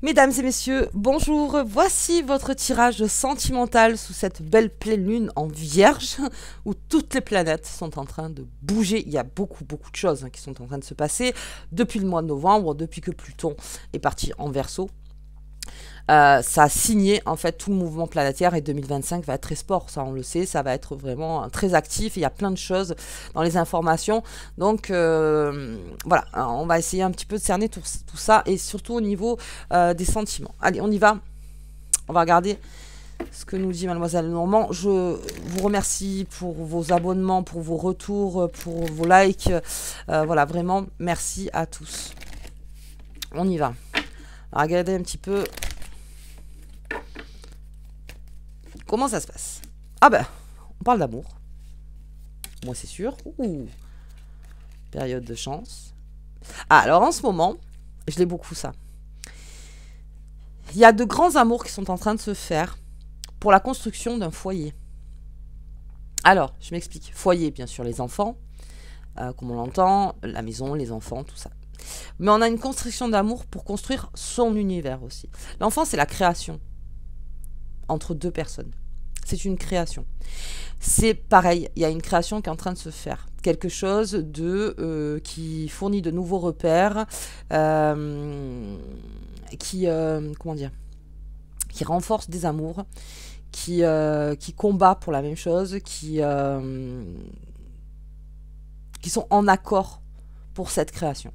Mesdames et messieurs, bonjour, voici votre tirage sentimental sous cette belle pleine lune en vierge où toutes les planètes sont en train de bouger. Il y a beaucoup de choses qui sont en train de se passer depuis le mois de novembre, depuis que Pluton est parti en Verseau. Ça a signé en fait tout le mouvement planétaire et 2025 va être très sport, ça on le sait, ça va être vraiment très actif, il y a plein de choses dans les informations, donc voilà, on va essayer un petit peu de cerner tout ça et surtout au niveau des sentiments. Allez, on y va, on va regarder ce que nous dit Mademoiselle Normand. Je vous remercie pour vos abonnements, pour vos retours, pour vos likes, voilà, vraiment merci à tous. On y va. Alors, regardez un petit peu comment ça se passe. Ah ben, on parle d'amour. Moi, c'est sûr. Ouh, période de chance. Ah, alors en ce moment, je l'ai beaucoup ça. Il y a de grands amours qui sont en train de se faire pour la construction d'un foyer. Alors, je m'explique. Foyer, bien sûr, les enfants, comme on l'entend, la maison, les enfants, tout ça. Mais on a une construction d'amour pour construire son univers aussi. L'enfant, c'est la création entre deux personnes. C'est une création. C'est pareil, il y a une création qui est en train de se faire. Quelque chose de qui fournit de nouveaux repères, comment dire, qui renforce des amours, qui combat pour la même chose, qui sont en accord pour cette création.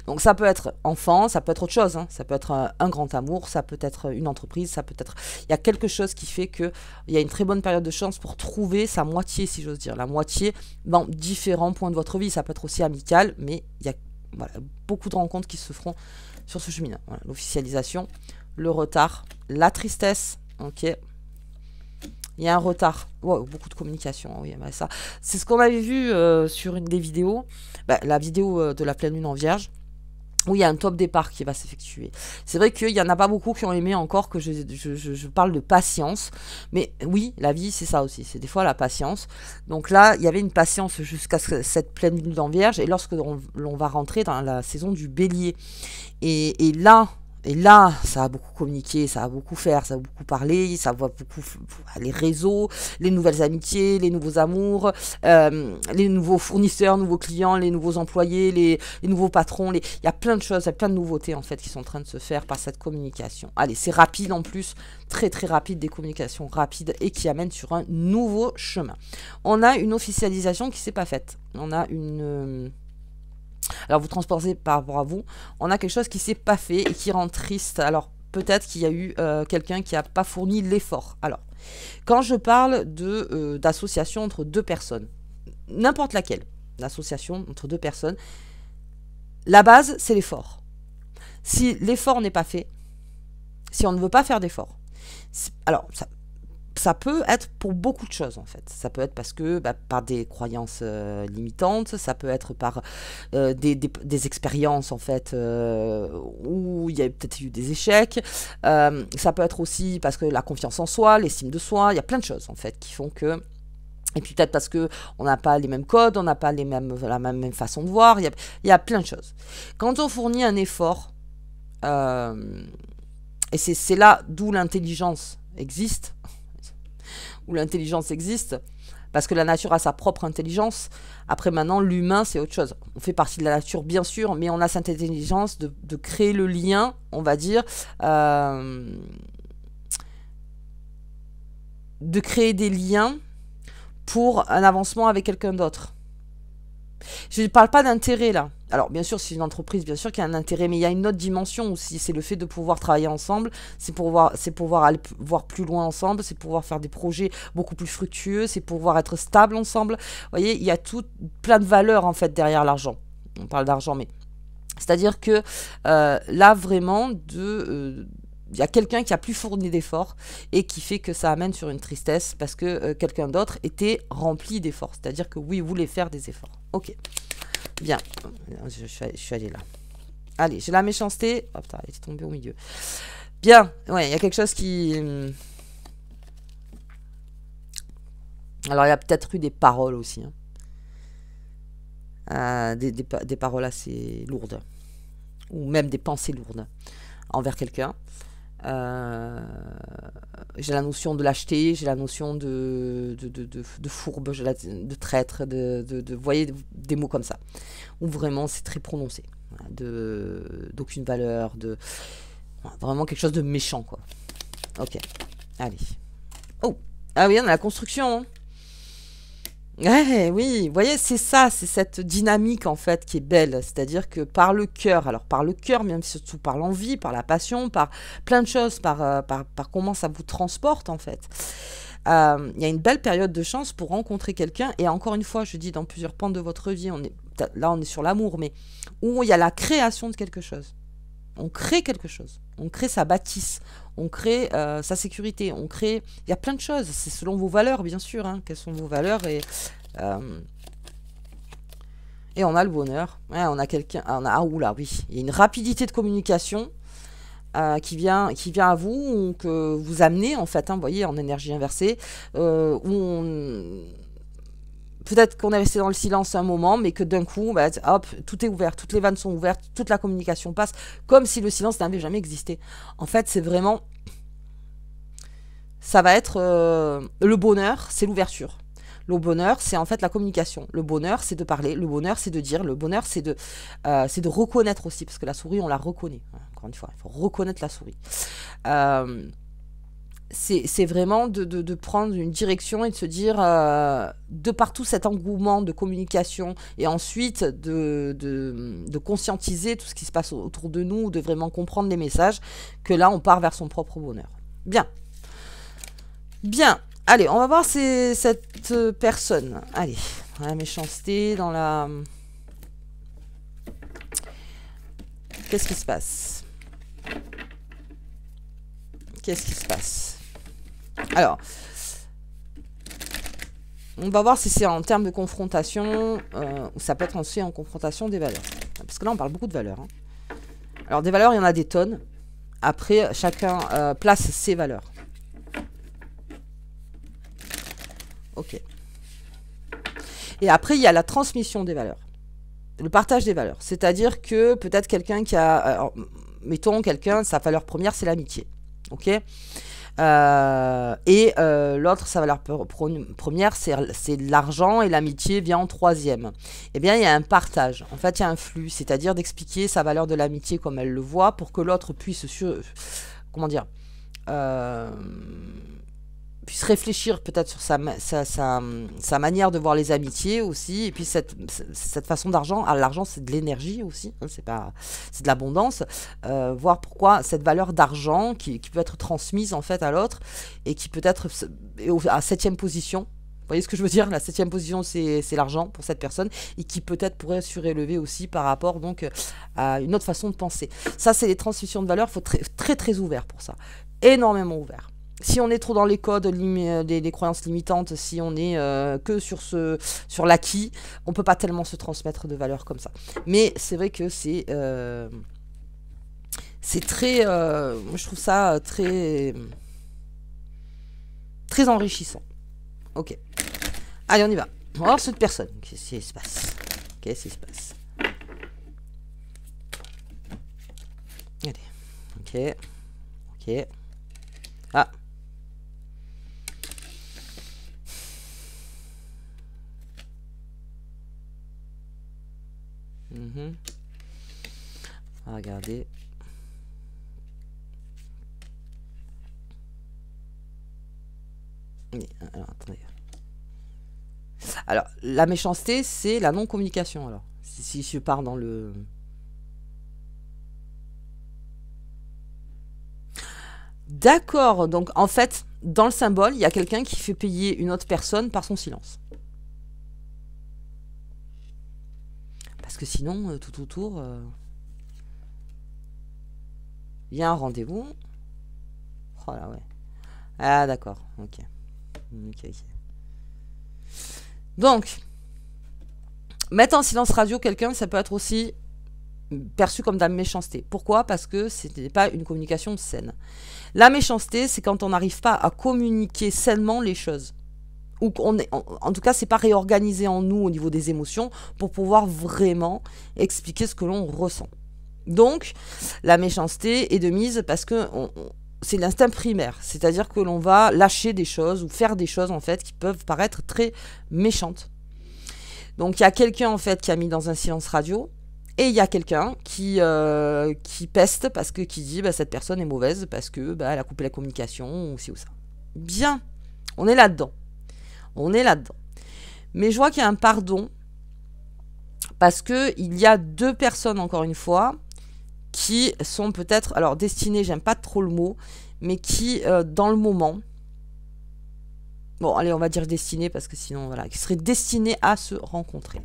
Donc ça peut être enfant, ça peut être autre chose, hein. Ça peut être un grand amour, ça peut être une entreprise, ça peut être... Il y a quelque chose qui fait qu'il y a une très bonne période de chance pour trouver sa moitié, si j'ose dire. La moitié dans différents points de votre vie. Ça peut être aussi amical, mais il y a voilà, beaucoup de rencontres qui se feront sur ce chemin. Voilà, l'officialisation, le retard, la tristesse, ok. Il y a un retard. Wow, beaucoup de communication, oui, bah ça. C'est ce qu'on avait vu sur une des vidéos. Bah, la vidéo de la pleine lune en vierge, où il y a un top départ qui va s'effectuer. C'est vrai qu'il n'y en a pas beaucoup qui ont aimé encore que je parle de patience. Mais oui, la vie, c'est ça aussi. C'est des fois la patience. Donc là, il y avait une patience jusqu'à cette pleine lune en vierge. Et lorsque l'on va rentrer dans la saison du bélier. Et là, ça a beaucoup communiqué, ça a beaucoup fait, ça a beaucoup parlé, ça voit beaucoup les réseaux, les nouvelles amitiés, les nouveaux amours, les nouveaux fournisseurs, nouveaux clients, les nouveaux employés, les nouveaux patrons. Il y a plein de choses, il y a plein de nouveautés en fait qui sont en train de se faire par cette communication. Allez, c'est rapide en plus, très très rapide, des communications rapides et qui amènent sur un nouveau chemin. On a une officialisation qui s'est pas faite. On a une... Alors vous transportez par rapport à vous, on a quelque chose qui s'est pas fait et qui rend triste. Alors peut-être qu'il y a eu quelqu'un qui n'a pas fourni l'effort. Alors quand je parle de d'association entre deux personnes, n'importe laquelle, l'association entre deux personnes, la base c'est l'effort. Si l'effort n'est pas fait, si on ne veut pas faire d'effort, alors ça peut être pour beaucoup de choses en fait. Ça peut être parce que par des croyances limitantes, ça peut être par des expériences en fait où il y a peut-être eu des échecs. Ça peut être aussi parce que la confiance en soi, l'estime de soi, il y a plein de choses en fait qui font que... Et puis peut-être parce que on n'a pas les mêmes codes, on n'a pas la même façon de voir, il y a plein de choses. Quand on fournit un effort, et c'est là d'où l'intelligence existe, où l'intelligence existe, parce que la nature a sa propre intelligence. Après, maintenant, l'humain, c'est autre chose. On fait partie de la nature, bien sûr, mais on a cette intelligence de créer le lien, on va dire, de créer des liens pour un avancement avec quelqu'un d'autre. Je ne parle pas d'intérêt, là. Alors, bien sûr, c'est une entreprise, bien sûr qu'il y a un intérêt, mais il y a une autre dimension aussi. C'est le fait de pouvoir travailler ensemble, c'est pouvoir aller voir plus loin ensemble, c'est pouvoir faire des projets beaucoup plus fructueux, c'est pouvoir être stable ensemble. Vous voyez, il y a plein de valeurs, en fait, derrière l'argent. On parle d'argent, mais... C'est-à-dire que là, vraiment, il y a quelqu'un qui a plus fourni d'efforts et qui fait que ça amène sur une tristesse parce que quelqu'un d'autre était rempli d'efforts. C'est-à-dire que oui, il voulait faire des efforts. Ok. Bien, je suis allée là. Allez, j'ai la méchanceté. Oh putain, elle est tombée au milieu. Bien, ouais, il y a quelque chose qui... Alors, il y a peut-être eu des paroles aussi. Hein. Des paroles assez lourdes. Ou même des pensées lourdes. envers quelqu'un. J'ai la notion de lâcheté, j'ai la notion de fourbe, de traître, vous voyez, des mots comme ça. Où vraiment c'est très prononcé. Voilà, d'aucune valeur, vraiment quelque chose de méchant, quoi. Ok, allez. Oh, ah oui, on a la construction, hein. Ouais, oui, vous voyez, c'est ça, c'est cette dynamique en fait qui est belle, c'est-à-dire que par le cœur, alors par le cœur, mais surtout par l'envie, par la passion, par plein de choses, par comment ça vous transporte en fait. Il y a une belle période de chance pour rencontrer quelqu'un, et encore une fois, je dis dans plusieurs pans de votre vie, là on est sur l'amour, mais où il y a la création de quelque chose. On crée quelque chose, on crée sa bâtisse, on crée sa sécurité, on crée... Il y a plein de choses, c'est selon vos valeurs, bien sûr, hein, quelles sont vos valeurs, et on a le bonheur. Ouais, on a quelqu'un... Ah, oula, oui, il y a une rapidité de communication qui vient à vous, ou que vous amenez, en fait, hein, vous voyez, en énergie inversée, où peut-être qu'on est resté dans le silence un moment, mais que d'un coup, bah, hop, tout est ouvert, toutes les vannes sont ouvertes, toute la communication passe, comme si le silence n'avait jamais existé. En fait, c'est vraiment... Ça va être... le bonheur, c'est l'ouverture. Le bonheur, c'est en fait la communication. Le bonheur, c'est de parler. Le bonheur, c'est de dire. Le bonheur, c'est de reconnaître aussi, parce que la souris, on la reconnaît. Encore une fois, il faut reconnaître la souris. C'est vraiment de prendre une direction et de se dire, de partout cet engouement de communication, et ensuite de conscientiser tout ce qui se passe autour de nous, de vraiment comprendre les messages, que là on part vers son propre bonheur. Bien. Bien. Allez, on va voir cette personne. Allez, dans la méchanceté, dans la... Qu'est-ce qui se passe? Qu'est-ce qui se passe? Alors, on va voir si c'est en termes de confrontation, ou ça peut être aussi en confrontation des valeurs. Parce que là, on parle beaucoup de valeurs. Hein. Alors, des valeurs, il y en a des tonnes. Après, chacun place ses valeurs. Ok. Et après, il y a la transmission des valeurs. Le partage des valeurs. C'est-à-dire que peut-être quelqu'un qui a... Alors, mettons, quelqu'un, sa valeur première, c'est l'amitié. Ok ? L'autre, sa valeur première, c'est l'argent, et l'amitié vient en troisième. Eh bien, il y a un partage. En fait, il y a un flux, c'est-à-dire d'expliquer sa valeur de l'amitié comme elle le voit, pour que l'autre puisse, comment dire, puisse réfléchir peut-être sur sa manière de voir les amitiés aussi, et puis cette façon d'argent. Alors l'argent, c'est de l'énergie aussi, hein, c'est de l'abondance, voir pourquoi cette valeur d'argent qui peut être transmise en fait à l'autre, et qui peut être à 7e position. Vous voyez ce que je veux dire? La 7e position, c'est l'argent pour cette personne, et qui peut-être pourrait surélever aussi par rapport donc à une autre façon de penser. Ça, c'est les transmissions de valeurs. Il faut être très très ouvert pour ça, énormément ouvert. Si on est trop dans les codes, des croyances limitantes, si on est que sur l'acquis, on peut pas tellement se transmettre de valeurs comme ça. Mais c'est vrai que c'est très... je trouve ça très enrichissant. Ok. Allez, on y va. On va voir cette personne. Qu'est-ce qui se passe? Qu'est-ce qui se passe? Allez. Ok. Ok. Ah. Regardez. Alors, attendez. Alors, la méchanceté, c'est la non-communication. Alors, si je pars dans le... D'accord. Donc, en fait, dans le symbole, il y a quelqu'un qui fait payer une autre personne par son silence. Parce que sinon, tout autour, il y a un rendez-vous. Oh là, ouais. Ah, d'accord. Ok. Ok. Donc, mettre en silence radio quelqu'un, ça peut être aussi perçu comme de la méchanceté. Pourquoi? Parce que ce n'est pas une communication saine. La méchanceté, c'est quand on n'arrive pas à communiquer sainement les choses. Ou en tout cas, c'est pas réorganisé en nous au niveau des émotions pour pouvoir vraiment expliquer ce que l'on ressent. Donc, la méchanceté est de mise parce que c'est l'instinct primaire. C'est-à-dire que l'on va lâcher des choses ou faire des choses, en fait, qui peuvent paraître très méchantes. Donc, il y a quelqu'un, en fait, qui a mis dans un silence radio. Et il y a quelqu'un qui peste parce que qui dit cette personne est mauvaise parce que elle a coupé la communication ou ci ou ça. Bien, on est là-dedans. On est là-dedans. Mais je vois qu'il y a un pardon parce que il y a deux personnes, encore une fois, qui sont peut-être, alors destinées, j'aime pas trop le mot, mais qui, dans le moment, bon, allez, on va dire destinées parce que sinon, voilà, qui seraient destinées à se rencontrer.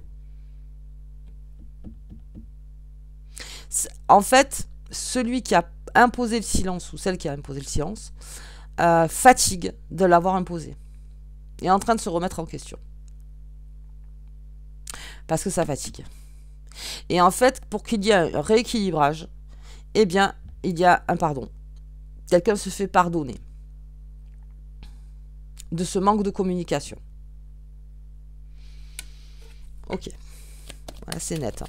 En fait, celui qui a imposé le silence ou celle qui a imposé le silence fatigue de l'avoir imposé. Et est en train de se remettre en question. Parce que ça fatigue. Et en fait, pour qu'il y ait un rééquilibrage, eh bien, il y a un pardon. Quelqu'un se fait pardonner de ce manque de communication. Ok. Voilà, c'est net. Hein.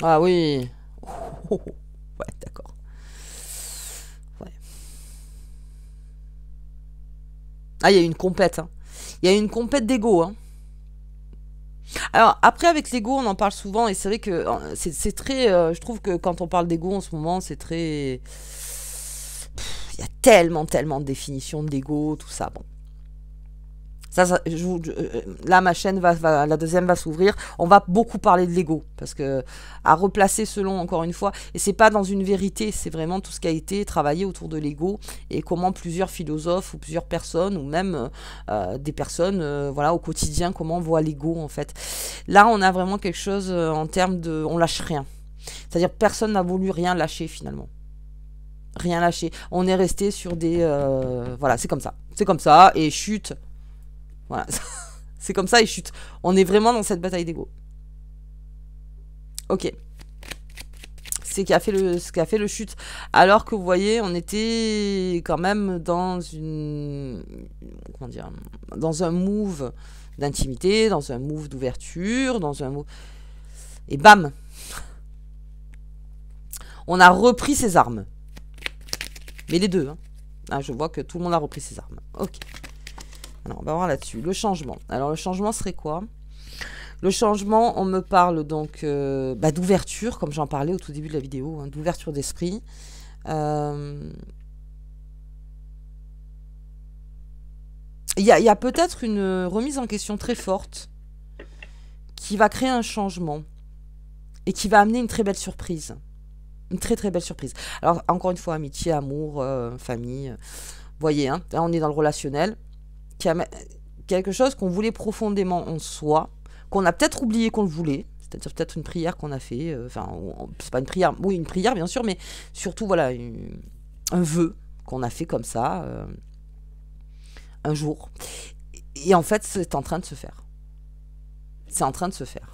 Ah oui. Oh. Ouais, d'accord. Ouais. Ah, il y a une compète. Hein. Il y a une compète d'ego. Hein. Alors, après, avec l'ego, on en parle souvent. Et c'est vrai que c'est très... je trouve que quand on parle d'ego en ce moment, c'est très... Il y a tellement de définitions d'ego, tout ça. Bon. Ça, là, ma chaîne la deuxième va s'ouvrir. On va beaucoup parler de l'ego parce que à replacer selon, encore une fois, et c'est pas dans une vérité, c'est vraiment tout ce qui a été travaillé autour de l'ego et comment plusieurs philosophes ou plusieurs personnes ou même des personnes, voilà, au quotidien, comment on voit l'ego en fait. Là, on a vraiment quelque chose en termes de, on lâche rien. C'est-à-dire personne n'a voulu rien lâcher finalement. Rien lâcher. On est resté sur des, voilà, c'est comme ça et chute. Voilà, c'est comme ça et chute. On est vraiment dans cette bataille d'ego. Ok. C'est ce qui a fait le chute. Alors que vous voyez, on était quand même dans une... Comment dire? Dans un move d'intimité, dans un move d'ouverture, dans un move... Et bam! On a repris ses armes. Mais les deux. Hein. Ah, je vois que tout le monde a repris ses armes. Ok. Alors, on va voir là-dessus. Le changement. Alors, le changement serait quoi? Le changement, on me parle donc d'ouverture, comme j'en parlais au tout début de la vidéo, hein, d'ouverture d'esprit. Il y a peut-être une remise en question très forte qui va créer un changement et qui va amener une très belle surprise. Une très belle surprise. Alors, encore une fois, amitié, amour, famille. Vous voyez, hein, là, on est dans le relationnel. Qui a quelque chose qu'on voulait profondément en soi, qu'on a peut-être oublié qu'on le voulait, c'est-à-dire peut-être une prière qu'on a fait, enfin, c'est pas une prière, oui, une prière bien sûr, mais surtout, voilà, un vœu qu'on a fait comme ça, un jour. Et en fait, c'est en train de se faire. C'est en train de se faire.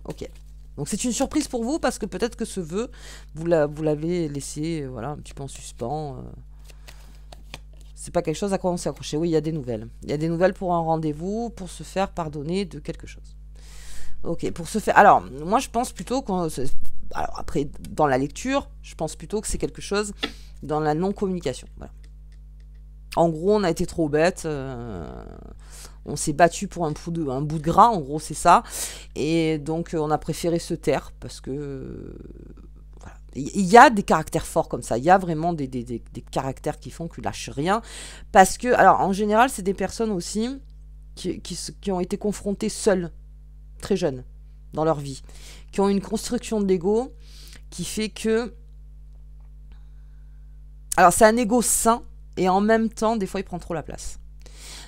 Ok. Donc c'est une surprise pour vous, parce que peut-être que ce vœu, vous l'avez laissé, voilà, un petit peu en suspens, c'est pas quelque chose à quoi on s'est accroché. Oui, il y a des nouvelles. Il y a des nouvelles pour un rendez-vous, pour se faire pardonner de quelque chose. Ok, pour se faire... Alors, moi, je pense plutôt qu'on... Alors, après, dans la lecture, je pense plutôt que c'est quelque chose dans la non-communication. Voilà. En gros, on a été trop bête. On s'est battu pour un bout de gras. En gros, c'est ça. Et donc, on a préféré se taire parce que... Il y a des caractères forts comme ça. Il y a vraiment des caractères qui font qu'ils lâchent rien. Parce que, alors, en général, c'est des personnes aussi qui ont été confrontées seules, très jeunes, dans leur vie. Qui ont une construction de l'ego qui fait que... Alors, c'est un ego sain et en même temps, des fois, il prend trop la place.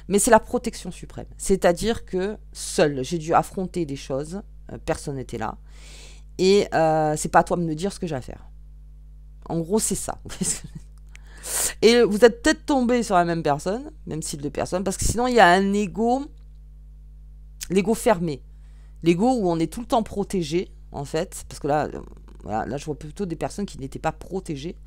Mais c'est la protection suprême. C'est-à-dire que seul, j'ai dû affronter des choses. Personne n'était là. Et c'est pas à toi de me dire ce que j'ai à faire. En gros, c'est ça. Et vous êtes peut-être tombé sur la même personne, même style de personne, parce que sinon, il y a un ego, l'ego fermé. L'ego où on est tout le temps protégé, en fait, parce que là, voilà, là, je vois plutôt des personnes qui n'étaient pas protégées.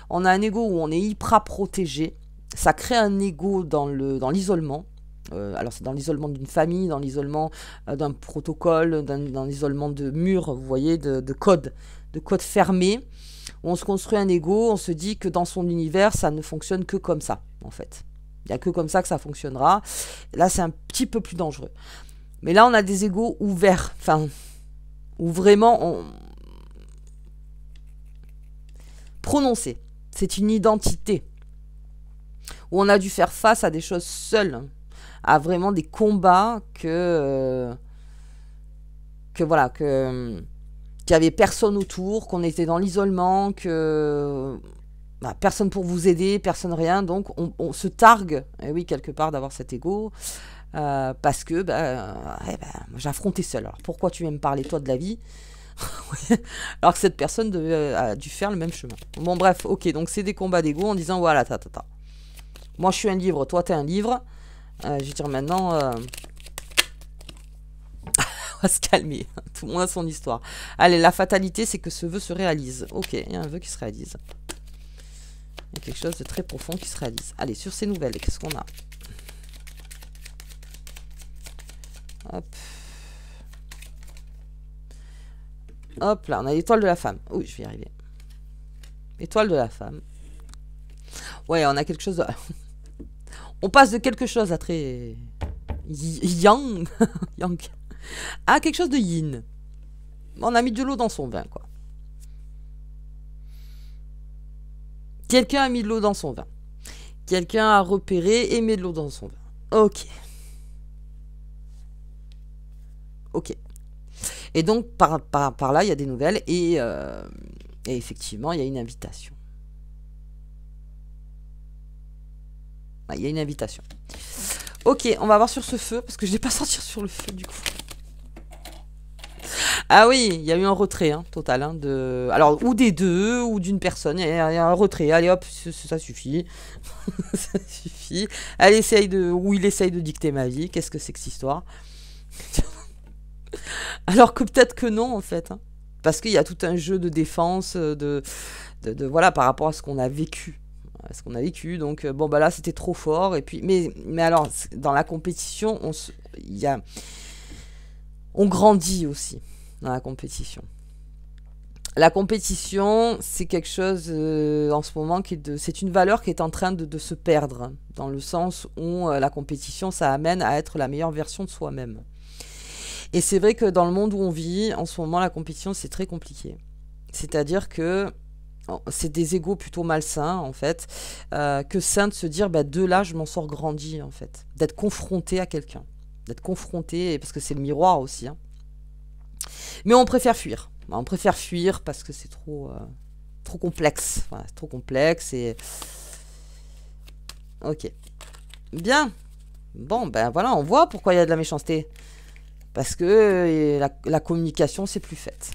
On a un ego où on est hyper protégé. Ça crée un ego dans l'isolement. Alors c'est dans l'isolement d'une famille, dans l'isolement d'un protocole, dans l'isolement de murs, vous voyez, de codes fermés, où on se construit un ego, on se dit que dans son univers, ça ne fonctionne que comme ça, en fait. Il n'y a que comme ça que ça fonctionnera. Là, c'est un petit peu plus dangereux. Mais là, on a des égos ouverts, enfin, où vraiment, prononcé. C'est une identité. Où on a dû faire face à des choses seules, à vraiment des combats voilà, qu'il n'y avait personne autour, qu'on était dans l'isolement, que personne pour vous aider, personne rien, donc on se targue, et oui, quelque part, d'avoir cet ego, parce que j'ai affronté seul. Alors pourquoi tu viens me parler, toi, de la vie? Alors que cette personne a dû faire le même chemin. Bon, bref, ok, donc c'est des combats d'ego en disant, voilà, moi je suis un livre, toi t'es un livre. Je veux dire maintenant, on va se calmer, tout le monde a son histoire. Allez, la fatalité, c'est que ce vœu se réalise. Ok, il y a un vœu qui se réalise. Il y a quelque chose de très profond qui se réalise. Allez, sur ces nouvelles, qu'est-ce qu'on a? Hop. Hop, là, on a l'étoile de la femme. Oui, je vais y arriver. Étoile de la femme. Ouais, on a quelque chose de... On passe de quelque chose à très... yang. Yang. À quelque chose de yin. On a mis de l'eau dans son vin, quoi. Quelqu'un a mis de l'eau dans son vin. Quelqu'un a repéré et mis de l'eau dans son vin. Ok. Ok. Et donc, par là, il y a des nouvelles. Et effectivement, il y a une invitation. Il y a une invitation. Ok, on va voir sur ce feu, parce que je ne vais pas sortir sur le feu, du coup. Ah oui, il y a eu un retrait, total. Alors, ou des deux, ou d'une personne. Il y a un retrait. Allez, hop, ça suffit. Ça suffit. Elle essaye ou il essaye de dicter ma vie. Qu'est-ce que c'est que cette histoire? Alors que peut-être que non, en fait. Parce qu'il y a tout un jeu de défense, voilà, par rapport à ce qu'on a vécu. Donc bon, là c'était trop fort. Et puis, mais alors, dans la compétition, on grandit aussi dans la compétition. La compétition, c'est quelque chose en ce moment c'est une valeur qui est en train de se perdre, dans le sens où la compétition, ça amène à être la meilleure version de soi-même. Et c'est vrai que dans le monde où on vit, en ce moment, la compétition, c'est très compliqué. C'est-à-dire que c'est des égos plutôt malsains, en fait, que sain de se dire, de là, je m'en sors grandi, en fait. D'être confronté à quelqu'un. D'être confronté, parce que c'est le miroir aussi. Mais on préfère fuir. On préfère fuir parce que c'est trop complexe. Voilà, c'est trop complexe et... Ok. Bien. Bon, voilà, on voit pourquoi il y a de la méchanceté. Parce que la communication, c'est plus faite.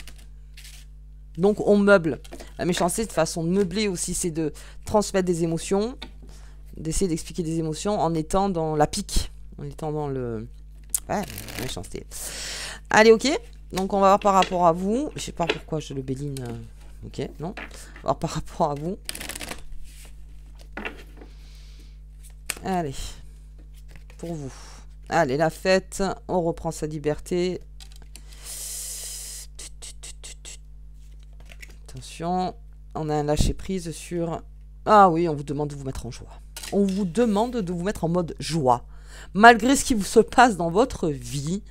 Donc, on meuble. La méchanceté, de façon de meubler aussi, c'est de transmettre des émotions, d'essayer d'expliquer des émotions en étant dans la pique, en étant dans le... Ouais, la méchanceté. Allez, ok. Donc, on va voir par rapport à vous. Je sais pas pourquoi je le béline. Ok, non. On va voir par rapport à vous. Allez. Pour vous. Allez, la fête. On reprend sa liberté. Attention. On a un lâcher-prise sur... Ah oui, on vous demande de vous mettre en joie. On vous demande de vous mettre en mode joie. Malgré ce qui se passe dans votre vie,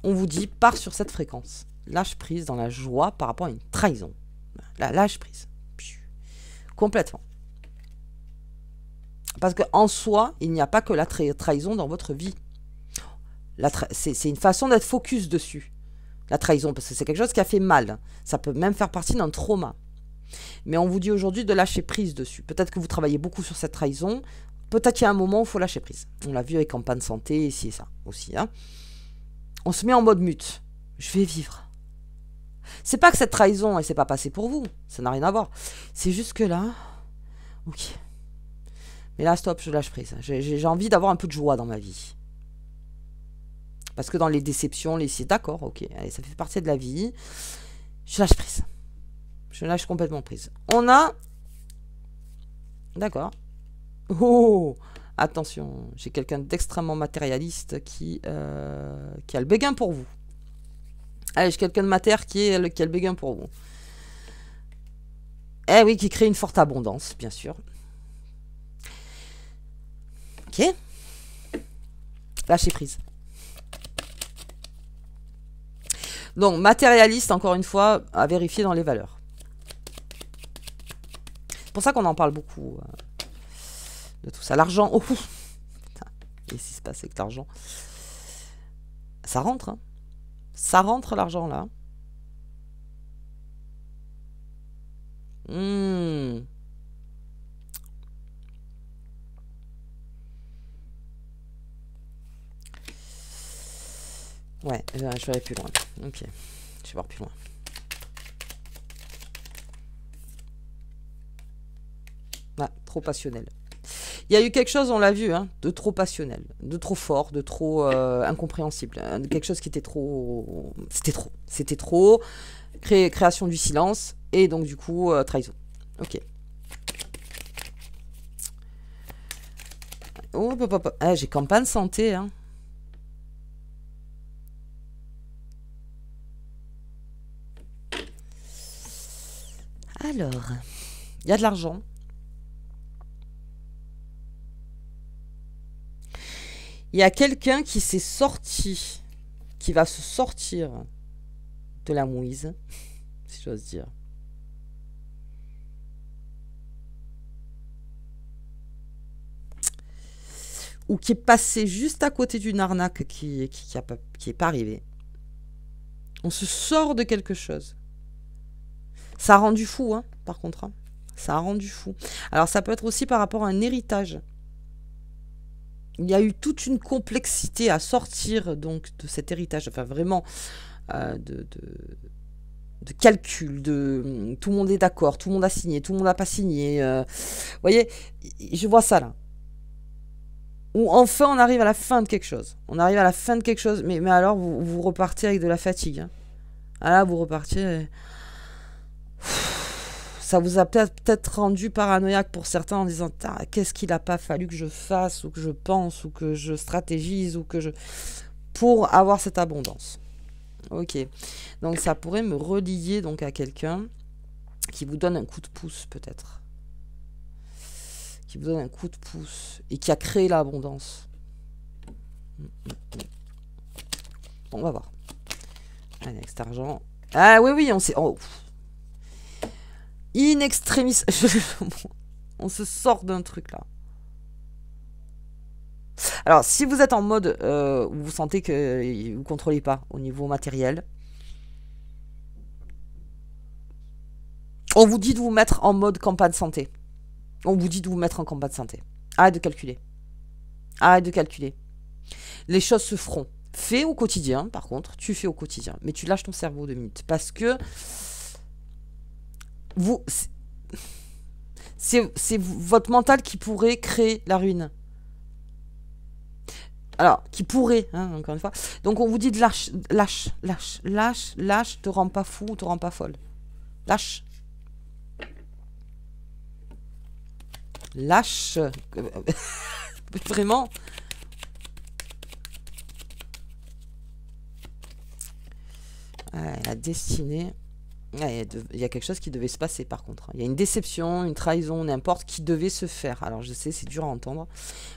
on vous dit, pars sur cette fréquence. Lâche prise dans la joie par rapport à une trahison. La lâche prise. Complètement. Parce qu'en soi, il n'y a pas que la trahison dans votre vie. C'est une façon d'être focus dessus. La trahison, parce que c'est quelque chose qui a fait mal. Ça peut même faire partie d'un trauma. Mais on vous dit aujourd'hui de lâcher prise dessus. Peut-être que vous travaillez beaucoup sur cette trahison. Peut-être qu'il y a un moment où il faut lâcher prise. On l'a vu avec Campagne Santé, ici et ça aussi. On se met en mode mute. Je vais vivre. C'est pas que cette trahison, elle s'est pas passée pour vous. Ça n'a rien à voir. C'est juste que là... Ok. Mais là, stop, je lâche prise. J'ai envie d'avoir un peu de joie dans ma vie. Parce que dans les déceptions, d'accord, ok. Allez, ça fait partie de la vie. Je lâche prise. Je lâche complètement prise. On a... D'accord. Oh, Attention, j'ai quelqu'un d'extrêmement matérialiste qui a le béguin pour vous. Allez, j'ai quelqu'un de mater qui a le béguin pour vous. Eh oui, qui crée une forte abondance, bien sûr. Ok. Lâcher prise. Donc, matérialiste, encore une fois, à vérifier dans les valeurs. C'est pour ça qu'on en parle beaucoup de tout ça. L'argent, oh, qu'est-ce qui se passe avec l'argent? Ça rentre, hein. Ça rentre l'argent là. Ouais, je vais aller plus loin. Ok, je vais voir plus loin. Ah, trop passionnel. Il y a eu quelque chose, on l'a vu, hein, de trop passionnel, de trop fort, de trop incompréhensible. Quelque chose qui était trop... C'était trop. Création du silence. Et donc, du coup, trahison. Ok. Oh, j'ai campagne santé, hein. Alors, il y a de l'argent. Il y a quelqu'un qui s'est sorti, qui va se sortir de la mouise, si j'ose dire. Ou qui est passé juste à côté d'une arnaque qui est pas arrivée. On se sort de quelque chose. Ça a rendu fou, hein, par contre. Hein. Ça a rendu fou. Alors, ça peut être aussi par rapport à un héritage. Il y a eu toute une complexité à sortir donc de cet héritage. Enfin, vraiment, de calcul. Tout le monde est d'accord, tout le monde a signé, tout le monde n'a pas signé. Vous voyez, je vois ça, là. Ou enfin, on arrive à la fin de quelque chose. On arrive à la fin de quelque chose, mais alors, vous repartez avec de la fatigue. Hein. Ah là, vous repartez... Ça vous a peut-être rendu paranoïaque pour certains en disant qu'est-ce qu'il n'a pas fallu que je fasse ou que je pense ou que je stratégise ou que je... pour avoir cette abondance. Ok. Donc ça pourrait me relier donc à quelqu'un qui vous donne un coup de pouce peut-être. Qui vous donne un coup de pouce et qui a créé l'abondance. Bon, on va voir. Allez, avec cet argent. Ah oui, oui, on sait... Oh. In extremis. On se sort d'un truc là. Alors, si vous êtes en mode où vous sentez que vous ne contrôlez pas au niveau matériel, on vous dit de vous mettre en mode campagne santé. On vous dit de vous mettre en campagne santé. Arrête de calculer. Arrête de calculer. Les choses se feront. Fais au quotidien, par contre, tu fais au quotidien. Mais tu lâches ton cerveau 2 minutes. Parce que c'est votre mental qui pourrait créer la ruine. Alors, qui pourrait, hein, encore une fois. Donc, on vous dit de lâche, te rends pas fou, te rends pas folle. Lâche. Lâche. Vraiment. La destinée. Il y a quelque chose qui devait se passer par contre. Il y a une déception, une trahison, n'importe, qui devait se faire. Alors je sais, c'est dur à entendre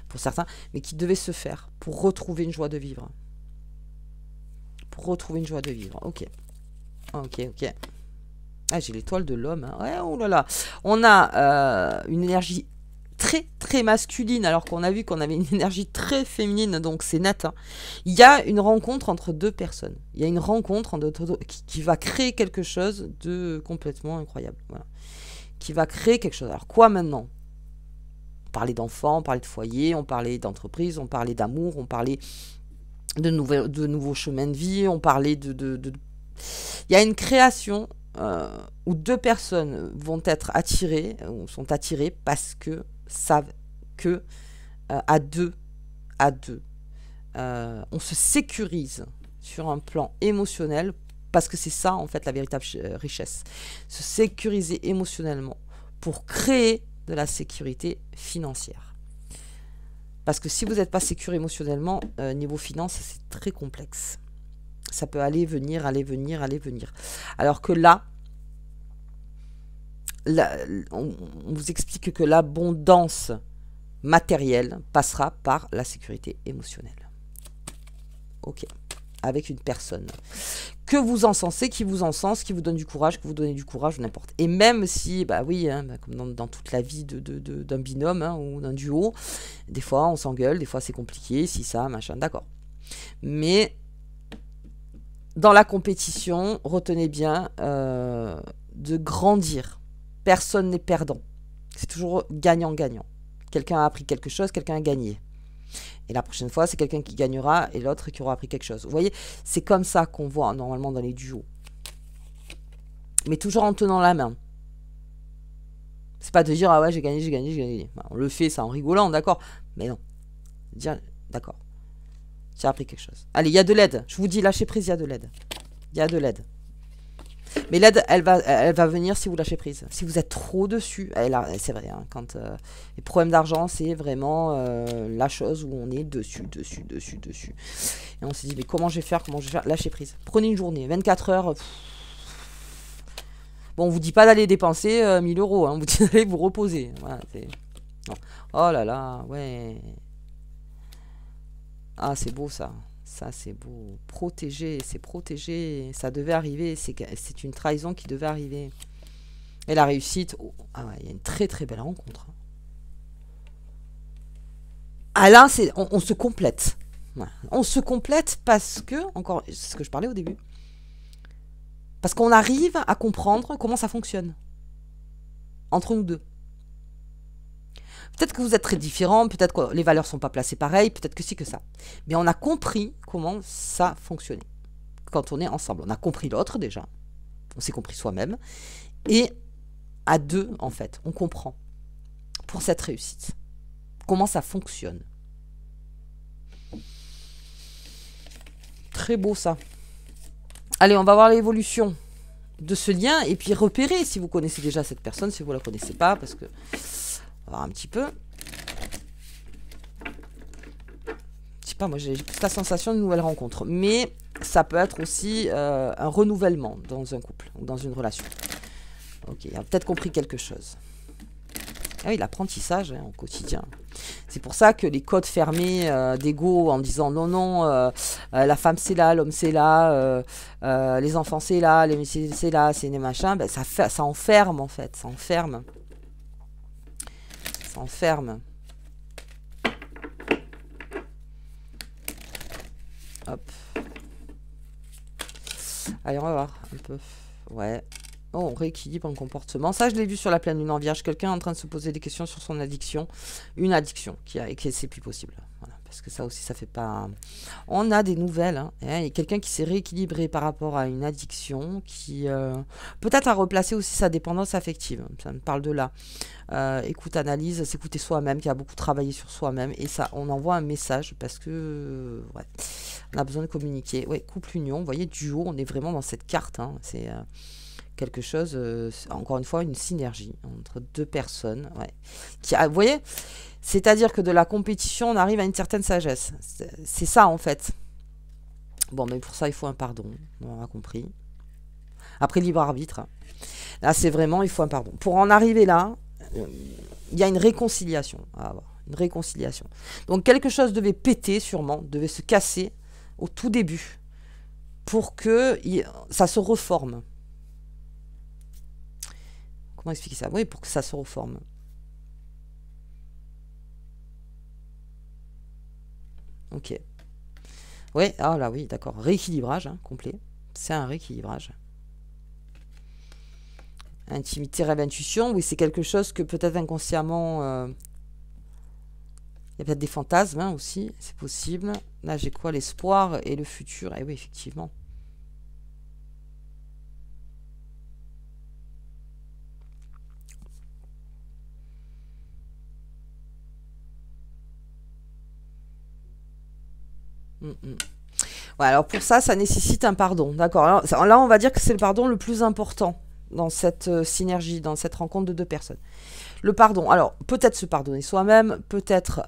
pour certains, mais qui devait se faire pour retrouver une joie de vivre. Pour retrouver une joie de vivre. Ok. Ok, ok. Ah, j'ai l'étoile de l'homme. Hein. Ouais, oh là là. On a une énergie très masculine, alors qu'on a vu qu'on avait une énergie très féminine, donc c'est net. Hein. Il y a une rencontre entre 2 personnes. Il y a une rencontre qui va créer quelque chose de complètement incroyable. Voilà. Qui va créer quelque chose. Alors quoi maintenant? On parlait d'enfants, on parlait de foyer, on parlait d'entreprise, on parlait d'amour, on parlait de nouveaux chemins de vie, on parlait de... Il y a une création où 2 personnes vont être attirées, ou sont attirées parce que savent que à deux, on se sécurise sur un plan émotionnel, parce que c'est ça en fait la véritable richesse, se sécuriser émotionnellement pour créer de la sécurité financière. Parce que si vous n'êtes pas sécure émotionnellement, niveau finance, c'est très complexe. Ça peut aller, venir, aller, venir, aller, venir. Alors que là, on vous explique que l'abondance matérielle passera par la sécurité émotionnelle. Ok. Avec une personne que vous encensez, qui vous encense, qui vous donne du courage, que vous donnez du courage, n'importe. Et même si, bah oui, hein, bah comme dans toute la vie d'un binôme hein, ou d'un duo, des fois on s'engueule, des fois c'est compliqué, si ça, machin, d'accord. Mais dans la compétition, retenez bien de grandir. Personne n'est perdant. C'est toujours gagnant-gagnant. Quelqu'un a appris quelque chose, quelqu'un a gagné. Et la prochaine fois, c'est quelqu'un qui gagnera et l'autre qui aura appris quelque chose. Vous voyez, c'est comme ça qu'on voit normalement dans les duos. Mais toujours en tenant la main. C'est pas de dire, ah ouais, j'ai gagné, j'ai gagné, j'ai gagné. On le fait, ça en rigolant, d'accord. Mais non. Dire, d'accord. J'ai appris quelque chose. Allez, il y a de l'aide. Je vous dis, lâchez prise, il y a de l'aide. Il y a de l'aide. Mais l'aide, elle va venir si vous lâchez prise. Si vous êtes trop dessus, c'est vrai, hein, quand les problèmes d'argent, c'est vraiment la chose où on est dessus. Et on se dit, mais comment je vais faire, lâchez prise. Prenez une journée, 24 heures. Bon, on vous dit pas d'aller dépenser 1000 euros, hein, on vous dit d'aller vous reposer. Voilà, non. Oh là là, ouais. Ah, c'est beau ça. Ça, c'est beau. Protéger, c'est protéger. Ça devait arriver. C'est une trahison qui devait arriver. Et la réussite. Oh, ah ouais, il y a une très très belle rencontre. Ah là, on se complète. Ouais. On se complète parce que, encore, c'est ce que je parlais au début. Parce qu'on arrive à comprendre comment ça fonctionne. Entre nous deux. Peut-être que vous êtes très différents, peut-être que les valeurs ne sont pas placées pareilles, peut-être que si que ça. Mais on a compris comment ça fonctionnait quand on est ensemble. On a compris l'autre déjà, on s'est compris soi-même, et à deux, en fait, on comprend pour cette réussite comment ça fonctionne. Très beau ça. Allez, on va voir l'évolution de ce lien et puis repérer si vous connaissez déjà cette personne, si vous ne la connaissez pas, parce que... On va voir un petit peu. Je sais pas, moi j'ai la sensation d'une nouvelle rencontre. Mais ça peut être aussi un renouvellement dans un couple ou dans une relation. Ok, il a peut-être compris quelque chose. Ah oui, l'apprentissage hein, au quotidien. C'est pour ça que les codes fermés d'ego en disant non, non, la femme c'est là, l'homme c'est là, les enfants c'est là, les messieurs c'est là, c'est des machins, ben, ça enferme en fait, ça enferme. Enferme. Hop. Allez, on va voir un peu. Ouais. Oh, on rééquilibre un comportement. Ça, je l'ai vu sur la pleine lune en vierge. Quelqu'un est en train de se poser des questions sur son addiction. Une addiction qui c'est plus possible. Voilà. Parce que ça aussi, ça fait pas... On a des nouvelles. Hein. Il y a quelqu'un qui s'est rééquilibré par rapport à une addiction, qui peut-être a replacé aussi sa dépendance affective. Ça me parle de là. Écoute, analyse, s'écouter soi-même, qui a beaucoup travaillé sur soi-même. Et ça, on envoie un message parce que... ouais, on a besoin de communiquer. Ouais, couple union, vous voyez, duo, on est vraiment dans cette carte. Hein. C'est... quelque chose, encore une fois, une synergie entre deux personnes. Ouais. Vous voyez, c'est-à-dire que de la compétition, on arrive à une certaine sagesse. C'est ça, en fait. Bon, mais pour ça, il faut un pardon. On a compris. Après, libre arbitre. Là, c'est vraiment, il faut un pardon. Pour en arriver là, il y a une réconciliation à avoir. Une réconciliation. Donc, quelque chose devait péter, sûrement, devait se casser au tout début pour que ça se reforme. Comment expliquer ça? Oui, pour que ça se reforme. Ok. Oui, ah là oui, d'accord. Rééquilibrage hein, complet. C'est un rééquilibrage. Intimité, rêve, intuition. Oui, c'est quelque chose que peut-être inconsciemment... il y a peut-être des fantasmes hein, aussi, c'est possible. Là, j'ai quoi? L'espoir et le futur. Eh oui, effectivement. Ouais, alors pour ça, ça nécessite un pardon. D'accord. Là, on va dire que c'est le pardon le plus important. dans cette synergie, dans cette rencontre de deux personnes. Le pardon, alors peut-être se pardonner soi-même, peut-être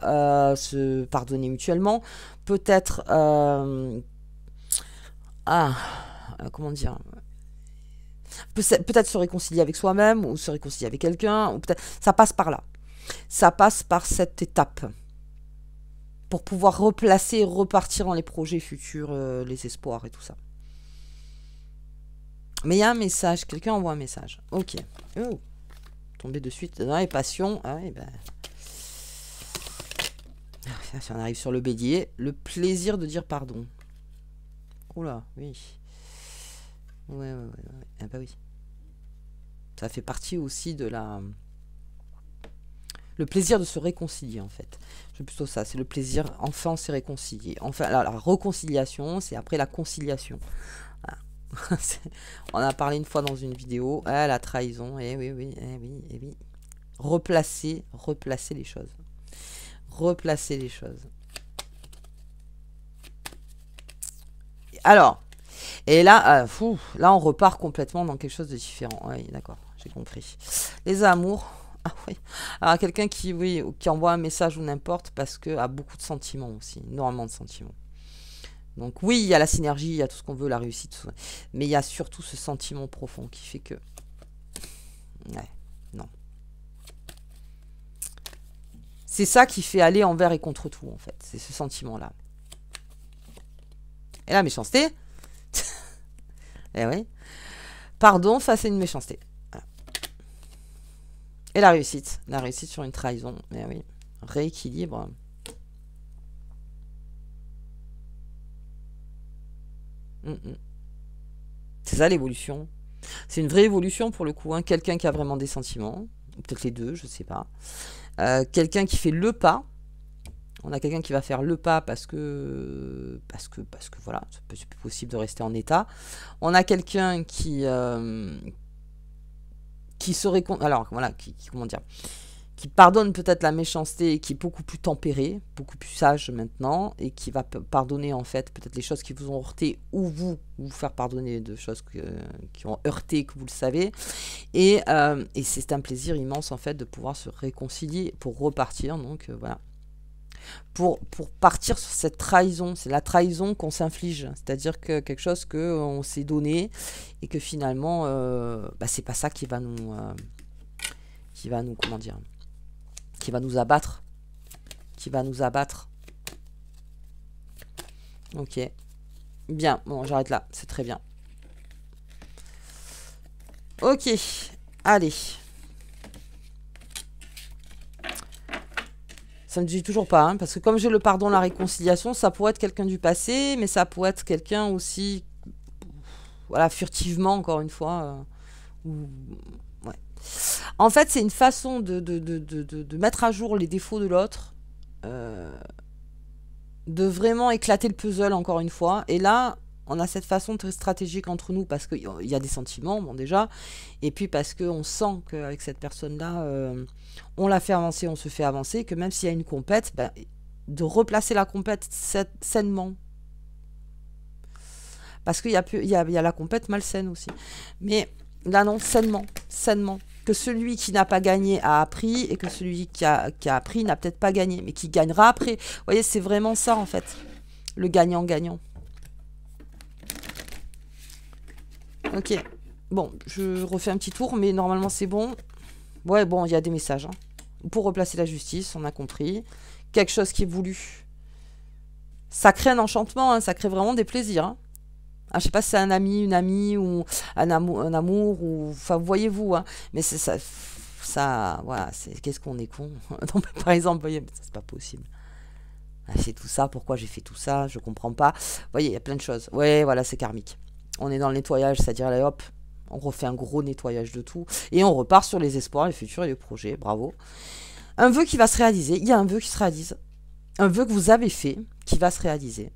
se pardonner mutuellement, peut-être comment dire, peut-être se réconcilier avec soi-même ou se réconcilier avec quelqu'un, ou peut-être ça passe par là. Ça passe par cette étape pour pouvoir replacer et repartir dans les projets futurs, les espoirs et tout ça. Mais il y a un message, quelqu'un envoie un message. Ok. Oh. Tomber de suite dans les passions. Ah oui, ben. Si on arrive sur le bélier, le plaisir de dire pardon. Oula, oui. Ouais. Ah bah oui. Ça fait partie aussi de la... Le plaisir de se réconcilier, en fait. C'est plutôt ça, c'est le plaisir, enfin on s'est réconcilié. Enfin, la réconciliation, c'est après la conciliation. Voilà. On a parlé une fois dans une vidéo, la trahison, oui. Replacer les choses. Replacer les choses. Alors, et là, là on repart complètement dans quelque chose de différent. Oui, d'accord, j'ai compris. Les amours. Ah oui. Alors quelqu'un qui envoie un message ou n'importe parce que a beaucoup de sentiments aussi, énormément de sentiments. Donc oui, il y a la synergie, il y a tout ce qu'on veut, la réussite, tout ça. Mais il y a surtout ce sentiment profond qui fait que... Ouais, non. C'est ça qui fait aller envers et contre tout, en fait. C'est ce sentiment-là. Et la méchanceté. Eh oui. Pardon face à une méchanceté. Voilà. Et la réussite. La réussite sur une trahison. Eh oui. Rééquilibre. C'est ça l'évolution. C'est une vraie évolution pour le coup. Hein. Quelqu'un qui a vraiment des sentiments. Peut-être les deux, je sais pas. Quelqu'un qui fait le pas. On a quelqu'un qui va faire le pas parce que voilà, c'est plus possible de rester en état. On a quelqu'un qui se alors voilà, comment dire, qui pardonne peut-être la méchanceté et qui est beaucoup plus tempéré, beaucoup plus sage maintenant et qui va pardonner en fait peut-être les choses qui vous ont heurté ou vous faire pardonner de choses qui ont heurté, que vous le savez. Et c'est un plaisir immense en fait de pouvoir se réconcilier pour repartir. Donc voilà. Pour partir sur cette trahison, c'est la trahison qu'on s'inflige, c'est-à-dire que quelque chose qu'on s'est donné et que finalement, c'est pas ça qui va nous, comment dire, qui va nous abattre, Ok, bien, bon, j'arrête là, c'est très bien. Ok, allez. Ça ne dit toujours pas, hein, parce que comme j'ai le pardon, la réconciliation, ça pourrait être quelqu'un du passé, mais ça pourrait être quelqu'un aussi, voilà, furtivement, encore une fois. Ouais. En fait, c'est une façon de mettre à jour les défauts de l'autre, de vraiment éclater le puzzle, encore une fois. Et là, on a cette façon très stratégique entre nous, parce qu'il y a des sentiments, bon déjà, et puis parce qu'on sent qu'avec cette personne-là... on la fait avancer, on se fait avancer, que même s'il y a une compète, de replacer la compète sainement. Parce qu'il y a la compète malsaine aussi. Mais là non, sainement. Que celui qui n'a pas gagné a appris, et que celui qui a appris n'a peut-être pas gagné, mais qui gagnera après. Vous voyez, c'est vraiment ça en fait. Le gagnant-gagnant. Ok. Bon, je refais un petit tour, mais normalement c'est bon. Ouais, bon, il y a des messages. Hein. Pour replacer la justice, on a compris. Quelque chose qui est voulu. Ça crée un enchantement, hein, ça crée vraiment des plaisirs. Hein. Ah, je sais pas si c'est un ami, une amie, ou un amour, ou... Enfin, voyez-vous, hein. Mais c'est ça... Voilà, qu'est-ce qu'on est con. Non, par exemple, vous voyez, c'est pas possible. C'est tout ça, pourquoi j'ai fait tout ça, je comprends pas. Vous voyez, il y a plein de choses. Ouais, voilà, c'est karmique. On est dans le nettoyage, c'est-à-dire, allez, hop, on refait un gros nettoyage de tout. Et on repart sur les espoirs, les futurs et les projets. Bravo. Un vœu qui va se réaliser. Il y a un vœu qui se réalise. Un vœu que vous avez fait, qui va se réaliser.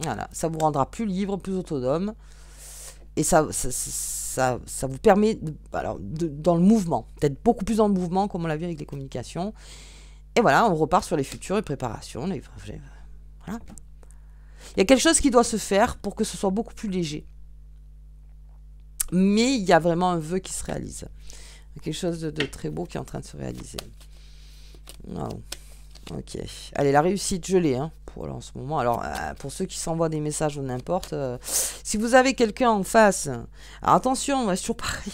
Voilà. Ça vous rendra plus libre, plus autonome. Et ça vous permet, dans le mouvement, d'être beaucoup plus dans le mouvement, comme on l'a vu avec les communications. Et voilà, on repart sur les futurs et préparations. Voilà. Il y a quelque chose qui doit se faire pour que ce soit beaucoup plus léger. Mais il y a vraiment un vœu qui se réalise. Quelque chose de très beau qui est en train de se réaliser. Wow. Ok. Allez, la réussite, je l'ai, hein, en ce moment. Alors, pour ceux qui s'envoient des messages ou n'importe, si vous avez quelqu'un en face, alors attention, c'est toujours pareil.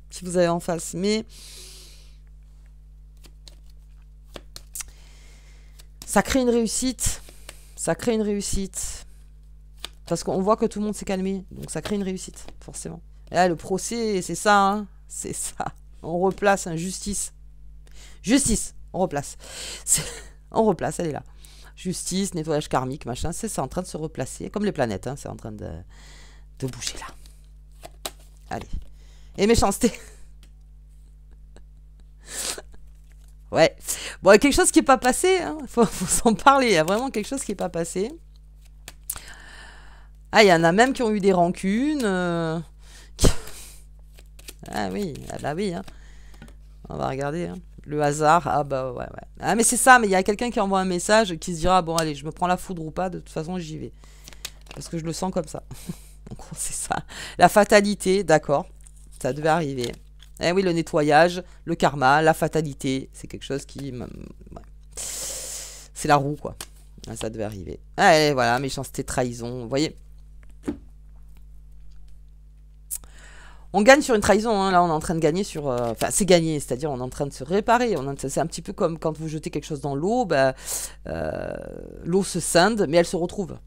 Si vous avez en face, mais ça crée une réussite. Ça crée une réussite. Parce qu'on voit que tout le monde s'est calmé. Donc ça crée une réussite, forcément. Et là, le procès, c'est ça, hein. C'est ça. On replace, hein, justice. Justice, on replace. On replace, elle est là. Justice, nettoyage karmique, machin. C'est ça, en train de se replacer. Comme les planètes, hein, c'est en train de bouger là. Allez. Et méchanceté. Ouais. Bon, il y a quelque chose qui n'est pas passé. Hein. Faut s'en parler. Il y a vraiment quelque chose qui n'est pas passé. Ah, il y en a même qui ont eu des rancunes. Ah oui, ah bah oui. Hein. On va regarder. Hein. Le hasard. Ah bah ouais. Ah, mais c'est ça. Mais il y a quelqu'un qui envoie un message qui se dira, bon, allez, je me prends la foudre ou pas. De toute façon, j'y vais. Parce que je le sens comme ça. Donc, c'est ça. La fatalité, d'accord. Ça devait arriver. Eh oui, le nettoyage, le karma, la fatalité, c'est quelque chose qui... Ouais. C'est la roue, quoi. Ça devait arriver. Allez, voilà, méchanceté, trahison, vous voyez. On gagne sur une trahison, hein. Là on est en train de gagner sur... Enfin, c'est gagné, c'est-à-dire on est en train de se réparer. C'est un petit peu comme quand vous jetez quelque chose dans l'eau, bah, l'eau se scinde, mais elle se retrouve.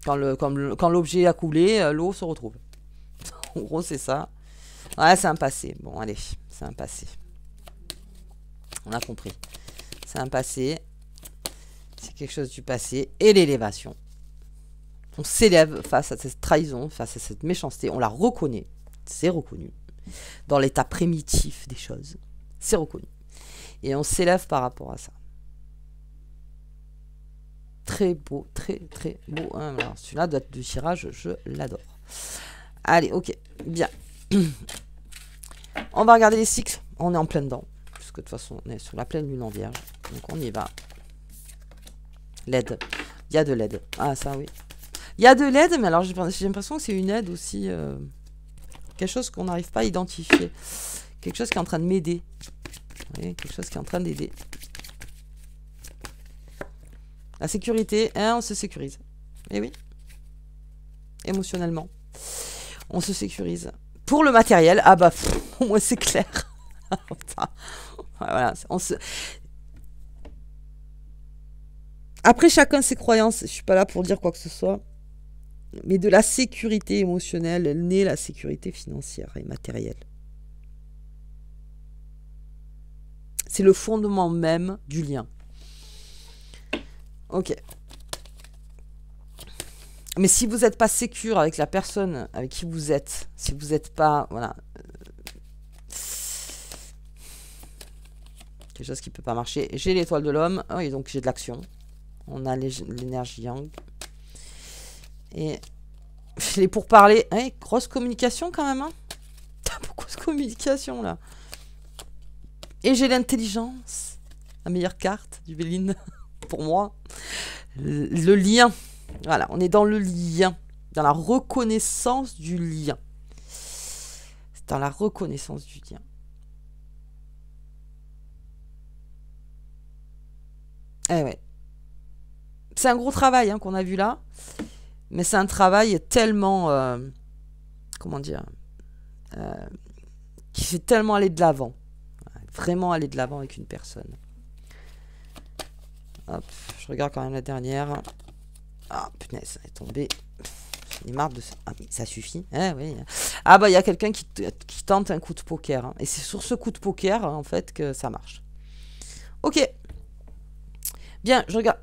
Quand l'objet a coulé, l'eau se retrouve. En gros, c'est ça. Ouais, c'est un passé. Bon, allez, c'est un passé. On a compris. C'est un passé. C'est quelque chose du passé. Et l'élévation. On s'élève face à cette trahison, face à cette méchanceté. On la reconnaît. C'est reconnu. Dans l'état primitif des choses. C'est reconnu. Et on s'élève par rapport à ça. Très beau, très très beau. Alors, celui-là, date de tirage, je l'adore. Allez, ok. Bien. On va regarder les cycles. On est en plein dedans. Puisque de toute façon, on est sur la pleine lune en vierge. Donc on y va. L'aide. Il y a de l'aide. Ah, ça oui. Il y a de l'aide, mais alors j'ai l'impression que c'est une aide aussi. Quelque chose qu'on n'arrive pas à identifier. Quelque chose qui est en train de m'aider. Quelque chose qui est en train d'aider. La sécurité, hein, on se sécurise. Eh oui. Émotionnellement. On se sécurise. Pour le matériel, ah bah, au moins c'est clair. Voilà, Après, chacun ses croyances. Je suis pas là pour dire quoi que ce soit. Mais de la sécurité émotionnelle, elle naît la sécurité financière et matérielle. C'est le fondement même du lien. Ok. Mais si vous n'êtes pas sécure avec la personne avec qui vous êtes, si vous n'êtes pas, voilà, quelque chose qui ne peut pas marcher. J'ai l'étoile de l'homme, oh, et donc j'ai de l'action. On a l'énergie yang. Et les pourparlers, hein, grosse communication quand même. Hein. T'as beaucoup de communication là. Et j'ai l'intelligence, la meilleure carte du Béline pour moi. Le lien. Voilà, on est dans le lien, dans la reconnaissance du lien. C'est dans la reconnaissance du lien. Eh ouais. C'est un gros travail hein, qu'on a vu là. Mais c'est un travail tellement... comment dire qui fait tellement aller de l'avant. Vraiment aller de l'avant avec une personne. Hop, je regarde quand même la dernière. Ah, punaise, elle est tombée. J'en ai marre de ça. Ah, mais ça suffit. Oui. Ah, bah, il y a quelqu'un qui tente un coup de poker. Hein. Et c'est sur ce coup de poker, en fait, que ça marche. Ok. Bien, je regarde.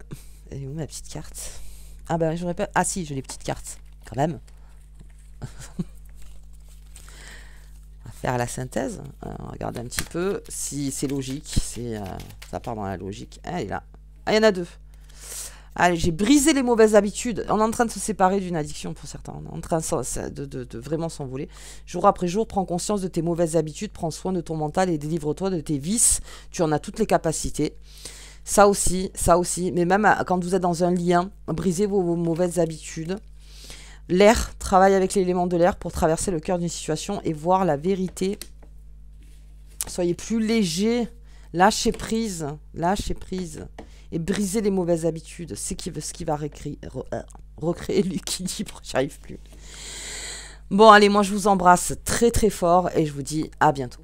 Elle est où ma petite carte? Ah, bah, je répète. Ah, si, j'ai les petites cartes. Quand même. On va faire la synthèse. On va regarder un petit peu si c'est logique. Ça part dans la logique. Ah, elle est là. Ah, il y en a deux. Allez, j'ai brisé les mauvaises habitudes. On est en train de se séparer d'une addiction pour certains. On est en train de vraiment s'envoler. Jour après jour, prends conscience de tes mauvaises habitudes, prends soin de ton mental et délivre-toi de tes vices. Tu en as toutes les capacités. Ça aussi. Mais même quand vous êtes dans un lien, brisez vos mauvaises habitudes. L'air, travaille avec l'élément de l'air pour traverser le cœur d'une situation et voir la vérité. Soyez plus léger, lâchez prise et brisez les mauvaises habitudes. C'est ce qui va recréer l'équilibre, j'arrive plus. Bon, allez, moi je vous embrasse très très fort et je vous dis à bientôt.